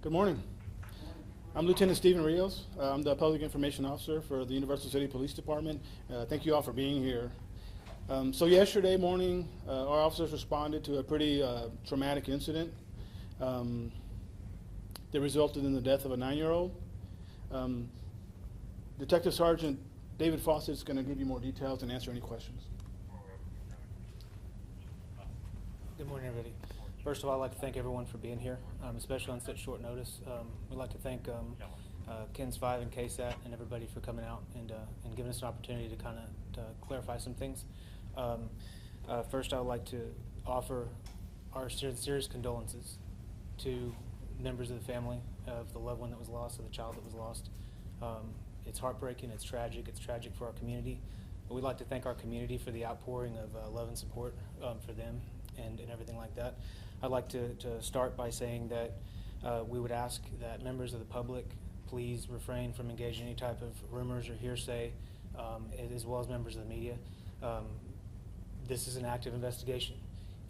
Good morning. I'm Lieutenant Stephen Rios. I'm the Public Information Officer for the Universal City Police Department. Thank you all for being here. So yesterday morning, our officers responded to a pretty traumatic incident that resulted in the death of a 9-year-old. Detective Sergeant David Fawcett is going to give you more details and answer any questions. Good morning, everybody. First of all, I'd like to thank everyone for being here, especially on such short notice. We'd like to thank KENS 5 and KSAT and everybody for coming out and giving us an opportunity to kind of clarify some things. First, I would like to offer our sincerest condolences to members of the family of the loved one that was lost, of the child that was lost. It's heartbreaking, it's tragic for our community. But we'd like to thank our community for the outpouring of love and support for them and everything like that. I'd like to start by saying that we would ask that members of the public please refrain from engaging in any type of rumors or hearsay, as well as members of the media. This is an active investigation,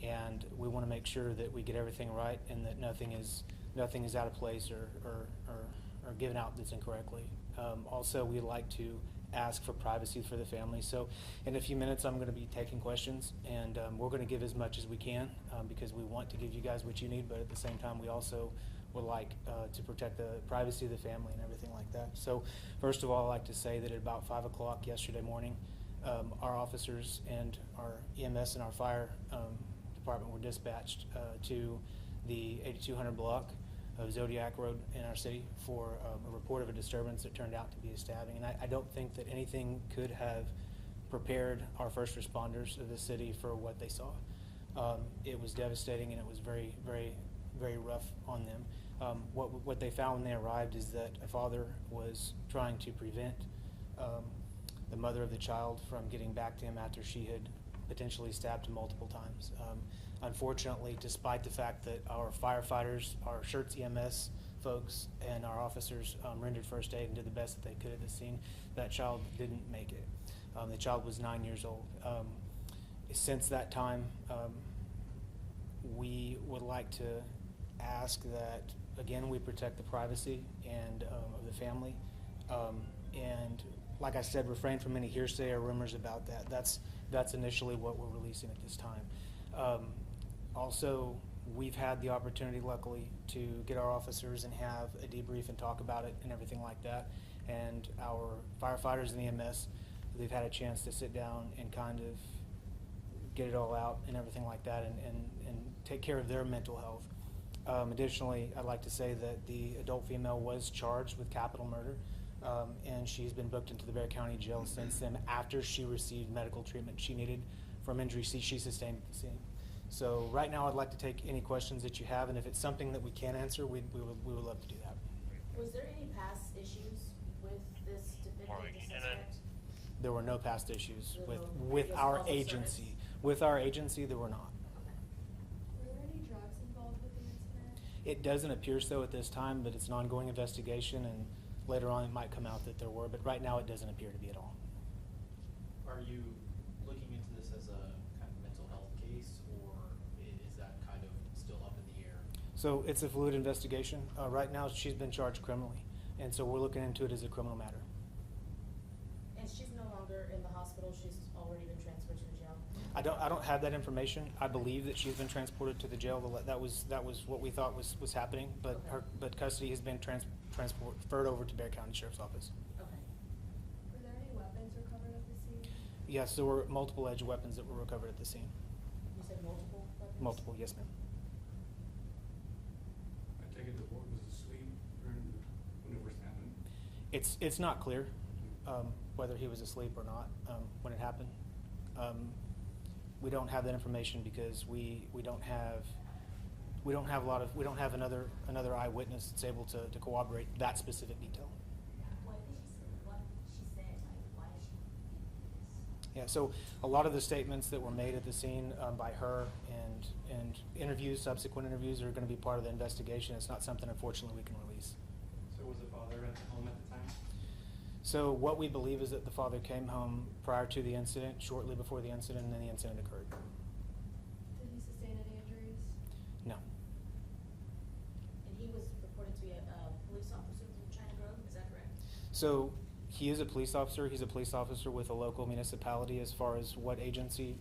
and we want to make sure that we get everything right and that nothing is out of place or given out that's incorrectly. Also, we'd like to ask for privacy for the family. So in a few minutes, I'm going to be taking questions, and we're going to give as much as we can because we want to give you guys what you need, but at the same time, we also would like to protect the privacy of the family and everything like that. So first of all, I'd like to say that at about 5 o'clock yesterday morning, our officers and our EMS and our fire department were dispatched to the 8200 block of Zodiac Road in our city for a report of a disturbance that turned out to be a stabbing. And I don't think that anything could have prepared our first responders of the city for what they saw. It was devastating, and it was very, very, very rough on them. What they found when they arrived is that a father was trying to prevent the mother of the child from getting back to him after she had potentially stabbed him multiple times. Unfortunately, despite the fact that our firefighters, our Shirts EMS folks, and our officers rendered first aid and did the best that they could at the scene, that child didn't make it. The child was 9 years old. Since that time, we would like to ask that, again, we protect the privacy and of the family. And like I said, refrain from any hearsay or rumors about that. That's initially what we're releasing at this time. Also, we've had the opportunity, luckily, to get our officers and have a debrief and talk about it and everything like that. And our firefighters and EMS, they've had a chance to sit down and kind of get it all out and everything like that and take care of their mental health. Additionally, I'd like to say that the adult female was charged with capital murder, and she's been booked into the Bexar County Jail since then after she received medical treatment she needed from injuries she sustained at the scene. So right now, I'd like to take any questions that you have, and if it's something that we can answer, we would love to do that. Was there any past issues with this defendant, the suspect? There were no past issues with Was our also agency. service? With our agency, there were not. Okay. Were there any drugs involved with the incident? It doesn't appear so at this time, but it's an ongoing investigation, and later on it might come out that there were, but right now it doesn't appear to be at all. Are you looking into this as a kind of mental health case, or is that kind of still up in the air? So it's a fluid investigation. Right now she's been charged criminally, and so we're looking into it as a criminal matter. And she's no longer in the hospital, she's already been transferred to the jail? I don't have that information. I believe that she's been transported to the jail. That was what we thought was happening, but Okay. but custody has been transferred over to Bexar County Sheriff's Office. Okay. Were there any weapons recovered at the scene? Yes, there were multiple edge weapons that were recovered at the scene. You said multiple weapons? Multiple, yes, ma'am. I take it the board was asleep when it first happened? It's not clear whether he was asleep or not when it happened. We don't have that information because we don't have another eyewitness that's able to corroborate that specific detail. What she said, like, why is she? Yeah, so a lot of the statements that were made at the scene by her and subsequent interviews are going to be part of the investigation. It's not something, unfortunately, we can release. So was the father at home at the time? So what we believe is that the father came home prior to the incident, shortly before the incident, and then the incident occurred. Did he sustain any injuries? No. And he was reported to be So he is a police officer. He's a police officer with a local municipality. As far as what agency,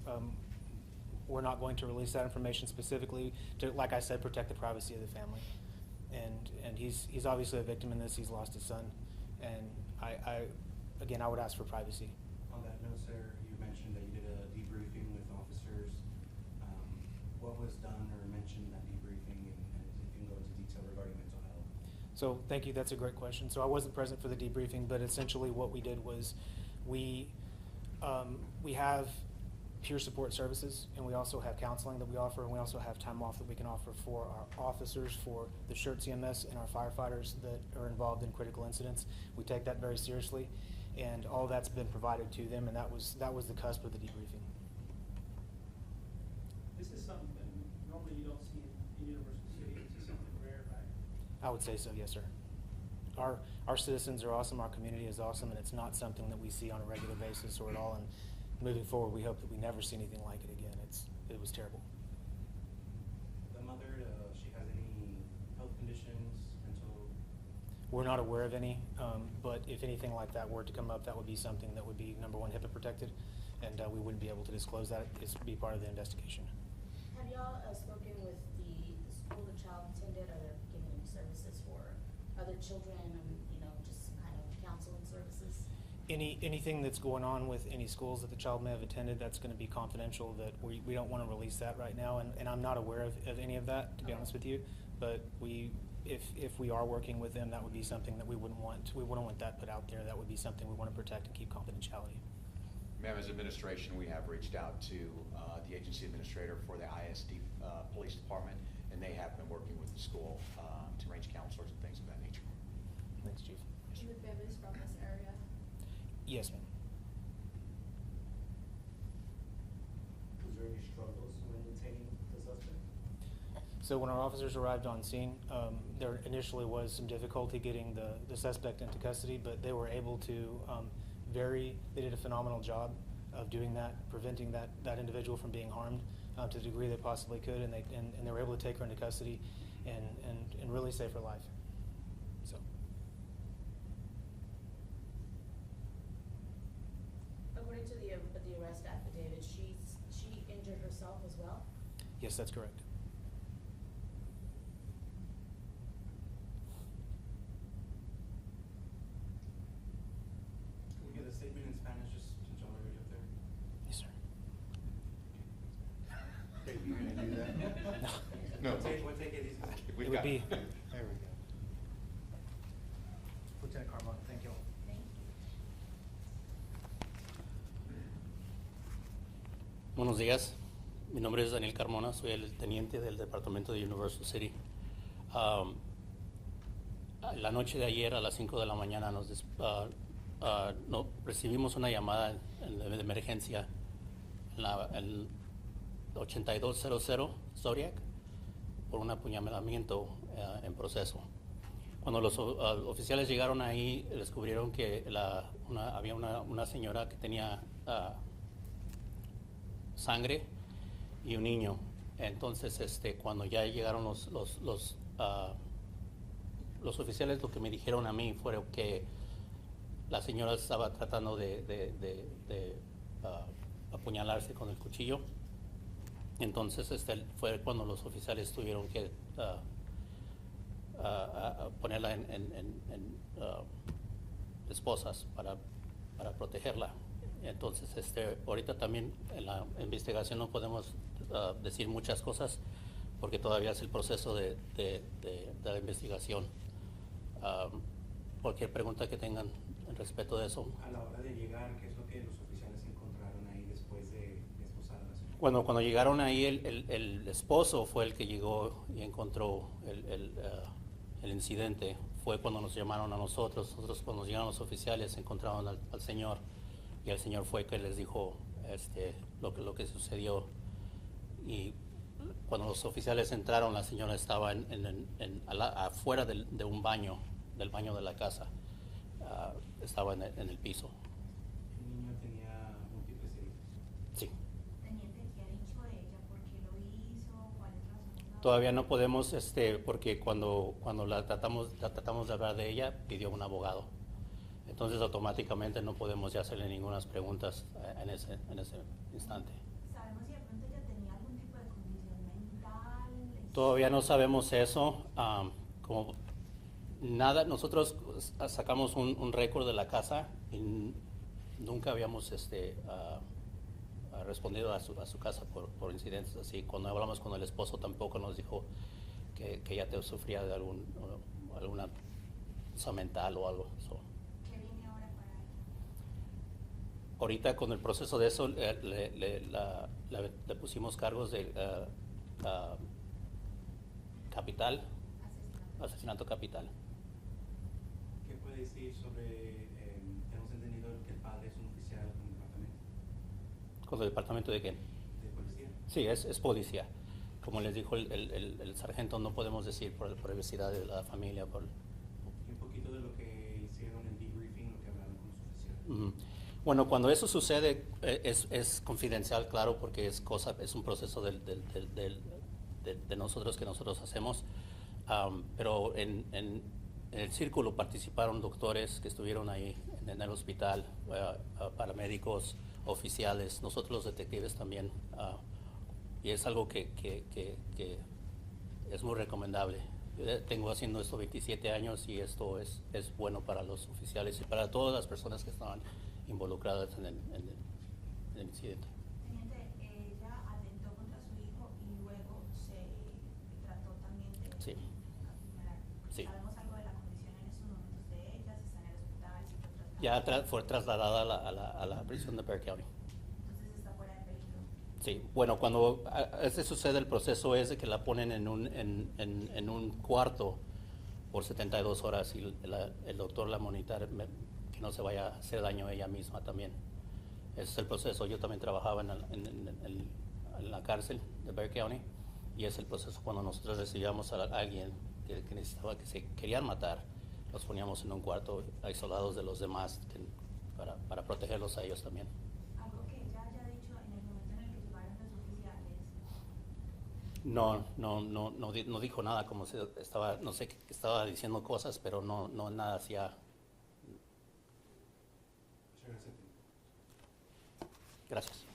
we're not going to release that information specifically to, like I said, protect the privacy of the family. And he's obviously a victim in this. He's lost his son. And again, I would ask for privacy. On that note, sir, you mentioned that you did a debriefing with officers. What was done or mentioned in that debriefing, and if you can go into detail regarding mental health? So thank you. That's a great question. So I wasn't present for the debriefing, but essentially what we did was we have peer support services, and we also have counseling that we offer, and we also have time off that we can offer for our officers, for the SHIRT CMS, and our firefighters that are involved in critical incidents. We take that very seriously, and all that's been provided to them, and that was the cusp of the debriefing. This is something that normally you don't see in Universal City. This is something rare, right? I would say so, yes, sir. Our citizens are awesome, our community is awesome, and it's not something that we see on a regular basis or at all. And moving forward, we hope that we never see anything like it again. It was terrible. The mother, she has any health conditions, mental? We're not aware of any, but if anything like that were to come up, that would be something that would be, number one, HIPAA protected, and we wouldn't be able to disclose that. It's be part of the investigation. Have y'all spoken with the school the child attended? Are they giving any services for other children and, just some kind of counseling services? Anything that's going on with any schools that the child may have attended, that's going to be confidential. That we don't want to release that right now, and I'm not aware of any of that, to be honest with you. But if we are working with them, that would be something that we wouldn't want. We wouldn't want that put out there. That would be something we want to protect and keep confidentiality. Ma'am, as administration, we have reached out to the agency administrator for the ISD Police Department, and they have been working with the school to arrange counselors and things of that nature. Thanks, Chief. And the families from this area? Yes, ma'am. Was there any struggles when detaining the suspect? So when our officers arrived on scene, there initially was some difficulty getting the suspect into custody, but they were able to they did a phenomenal job of doing that, preventing that individual from being harmed to the degree they possibly could, and they were able to take her into custody and really save her life. So. According to the arrest affidavit, she injured herself as well? Yes, that's correct. Can we get a statement in Spanish, just since y'all are already up there? Yes, sir. Okay, you gonna do that? No. We'll take it easy. We've It would got be. There we go. Lieutenant Carmona, thank you. Thank you. Buenos días, mi nombre es Daniel Carmona, soy el teniente del departamento de Universal City. La noche de ayer a las 5 de la mañana recibimos una llamada de emergencia en el 8200 Zodiac por un apuñalamiento en proceso. Cuando los oficiales llegaron ahí, descubrieron que había una señora que tenía sangre y un niño. Entonces, cuando ya llegaron los oficiales, lo que me dijeron a mí fue que la señora estaba tratando de apuñalarse con el cuchillo. Entonces, fue cuando los oficiales tuvieron que ponerla en esposas para protegerla. Entonces, ahorita también en la investigación no podemos decir muchas cosas porque todavía es el proceso de la investigación. Cualquier pregunta que tengan respecto de eso. A la hora de llegar, ¿qué es lo que los oficiales encontraron ahí después de esposar a la señora? Cuando llegaron ahí, el esposo fue el que llegó y encontró el incidente. Fue cuando nos llamaron a nosotros. Cuando llegaron los oficiales encontraron al señor, y el señor fue que les dijo lo que sucedió. Y cuando los oficiales entraron, la señora estaba afuera de un baño, del baño de la casa. Estaba en el piso. ¿El niño tenía múltiples heridas? Sí. Teniente, ¿qué ha dicho ella? ¿Por qué lo hizo? ¿Cuáles razones? Todavía no podemos, porque cuando la tratamos de hablar de ella, pidió un abogado. Entonces automáticamente no podemos ya hacerle ninguna preguntas en ese instante. ¿Sabemos si de pronto ella tenía algún tipo de condición mental? Todavía no sabemos eso. Como nada, nosotros sacamos un récord de la casa y nunca habíamos respondido a su casa por incidentes así. Cuando hablamos con el esposo tampoco nos dijo que ella sufría de alguna cosa mental o algo. ¿Qué viene ahora para ella? Ahorita con el proceso de eso le pusimos cargos de capital, asesinato capital. ¿Qué puede decir sobre, hemos entendido que el padre es un oficial con el departamento? ¿Con el departamento de qué? ¿De policía? Sí, es policía. Como les dijo el sargento, no podemos decir por la privacidad de la familia. Y un poquito de lo que hicieron en debriefing, lo que hablaron con los oficiales. Bueno, cuando eso sucede es confidencial, claro, porque es un proceso de nosotros que nosotros hacemos. Pero en el círculo participaron doctores que estuvieron ahí en el hospital, paramédicos, oficiales, nosotros los detectives también. Y es algo que es muy recomendable. Yo tengo haciendo esto 27 años y esto es bueno para los oficiales y para todas las personas que estaban involucradas en el incidente. Teniente, ella atentó contra su hijo y luego se trató también de Sí. apuñalar. Sí. ¿Sabemos algo de la condición en estos momentos de ella? ¿Si está en el hospital? ¿Si fue trasladada? Ya fue trasladada a la prisión de Bexar County. Entonces está fuera de peligro. Sí, bueno, cuando ese sucede, el proceso es de que la ponen en un cuarto por 72 horas y el doctor la monitorea que no se vaya a hacer daño a ella misma también. Ese es el proceso. Yo también trabajaba en la cárcel de Bexar County y es el proceso cuando nosotros recibíamos a alguien que necesitaba, que se querían matar, los poníamos en un cuarto aislados de los demás para protegerlos a ellos también. Algo que ella haya dicho en el momento en el que llegaron los oficiales. No dijo nada, como se estaba, no sé, estaba diciendo cosas, pero no nada hacía. Gracias.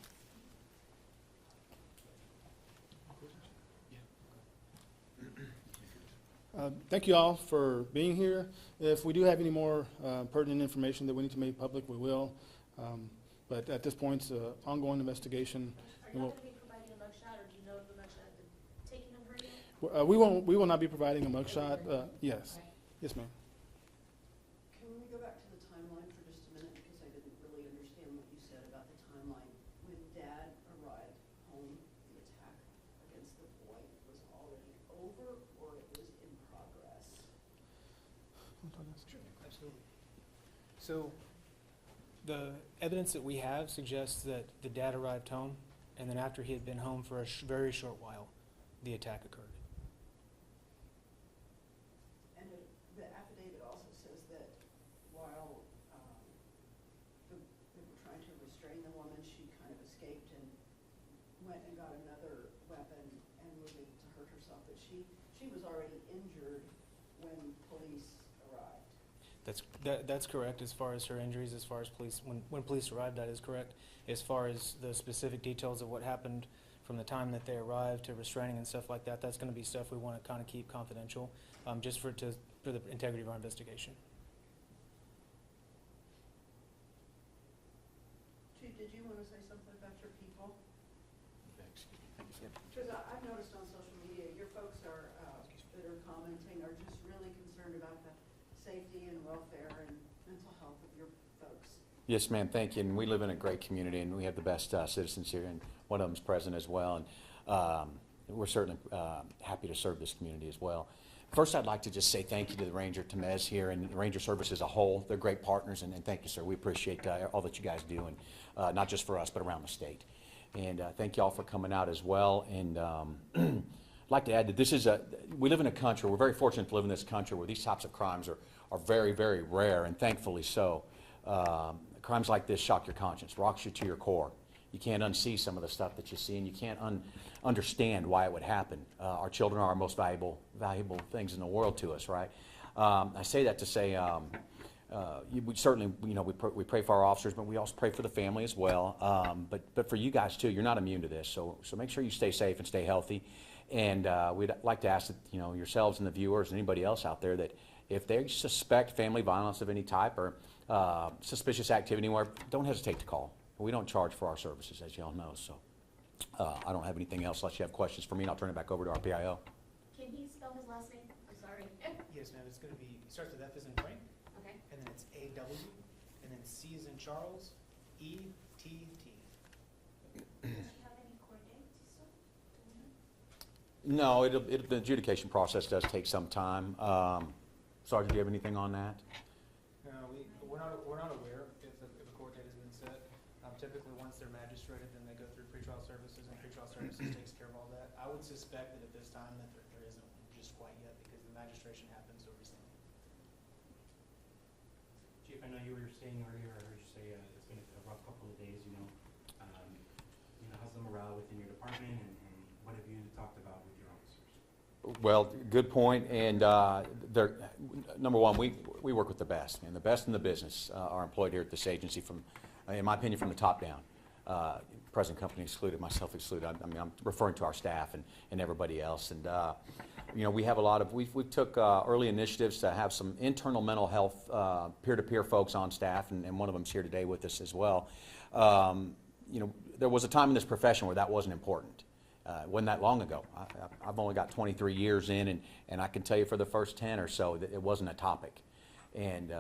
Thank you all for being here. If we do have any more pertinent information that we need to make public, we will. But at this point, it's an ongoing investigation. Are y'all gonna be providing a mugshot, or do you know if the mugshot has been taken of her yet? We will not be providing a mugshot. Yes. Yes, ma'am. Can we go back to the timeline for just a minute, because I didn't really understand what you said about the timeline. When Dad arrived home, the attack against the boy was already over, or it was in progress? Absolutely. So the evidence that we have suggests that the dad arrived home, and then after he had been home for a very short while, the attack occurred. And the affidavit also says that while they were trying to restrain the woman, she kind of escaped and went and got another weapon and was able to hurt herself, but she was already injured when police arrived. That's correct as far as her injuries, as far as when police arrived, that is correct. As far as the specific details of what happened from the time that they arrived to restraining and stuff like that, that's going to be stuff we want to kind of keep confidential, just for the integrity of our investigation. Chief, did you want to say something about your people? Because I've noticed on social media, your folks are, that are commenting are just really concerned about the safety and welfare and mental health of your folks. Yes, ma'am, thank you. And we live in a great community, and we have the best citizens here, and one of them is present as well. And we're certainly happy to serve this community as well. First, I'd like to just say thank you to the Ranger Temez here and the Ranger Service as a whole. They're great partners, and thank you, sir. We appreciate all that you guys do, and not just for us, but around the state. And thank you all for coming out as well. And I'd like to add that we live in a country, we're very fortunate to live in this country where these types of crimes are very, very rare, and thankfully so. Crimes like this shock your conscience, rocks you to your core. You can't unsee some of the stuff that you see, and you can't understand why it would happen. Our children are our most valuable things in the world to us, right? I say that to say we certainly, we pray for our officers, but we also pray for the family as well. But for you guys too, you're not immune to this, so make sure you stay safe and stay healthy. And we'd like to ask that, yourselves and the viewers and anybody else out there that if they suspect family violence of any type or suspicious activity anywhere, don't hesitate to call. We don't charge for our services, as y'all know. So I don't have anything else unless you have questions for me, and I'll turn it back over to our PIO. Can he spell his last name? I'm sorry. Yes, ma'am, it's gonna be, it starts with F as in Frank, Okay. and then it's A-W, and then C as in Charles, E-T-T. Does she have any court dates, so? No, the adjudication process does take some time. Sergeant, do you have anything on that? No, we're not aware if a court date has been set. Typically, once they're magistrated, then they go through pretrial services, and pretrial services takes care of all that. I would suspect that at this time that there isn't just quite yet because the magistration happened so recently. Chief, I know you were saying earlier, I heard you say it's been a rough couple of days, how's the morale within your department and what have you talked about with your officers? Well, good point. And number one, we work with the best, and the best in the business are employed here at this agency from, in my opinion, from the top down. Present company excluded, myself excluded. I'm referring to our staff and everybody else. And we have a lot of, we took early initiatives to have some internal mental health peer-to-peer folks on staff, and one of them's here today with us as well. There was a time in this profession where that wasn't important. It wasn't that long ago. I've only got 23 years in, and I can tell you for the first 10 or so that it wasn't a topic. And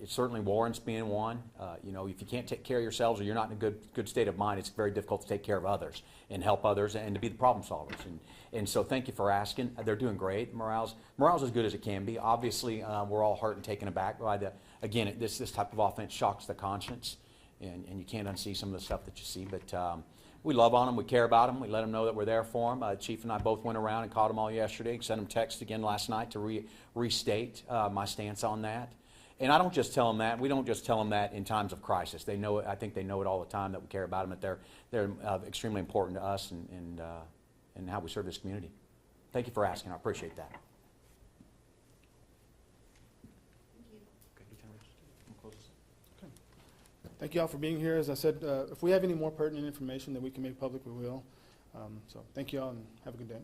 it certainly warrants being one. If you can't take care of yourselves or you're not in a good state of mind, it's very difficult to take care of others and help others and to be the problem solvers. And so thank you for asking. They're doing great. Morale's as good as it can be. Obviously, we're all hurt and taken aback by again, this type of offense shocks the conscience, and you can't unsee some of the stuff that you see. But we love on them. We care about them. We let them know that we're there for them. Chief and I both went around and caught them all yesterday. Sent them text again last night to restate my stance on that. And I don't just tell them that. We don't just tell them that in times of crisis. They know it. I think they know it all the time that we care about them. That they're extremely important to us and how we serve this community. Thank you for asking. I appreciate that. Thank you all for being here. As I said, if we have any more pertinent information that we can make public, we will. So thank you all and have a good day.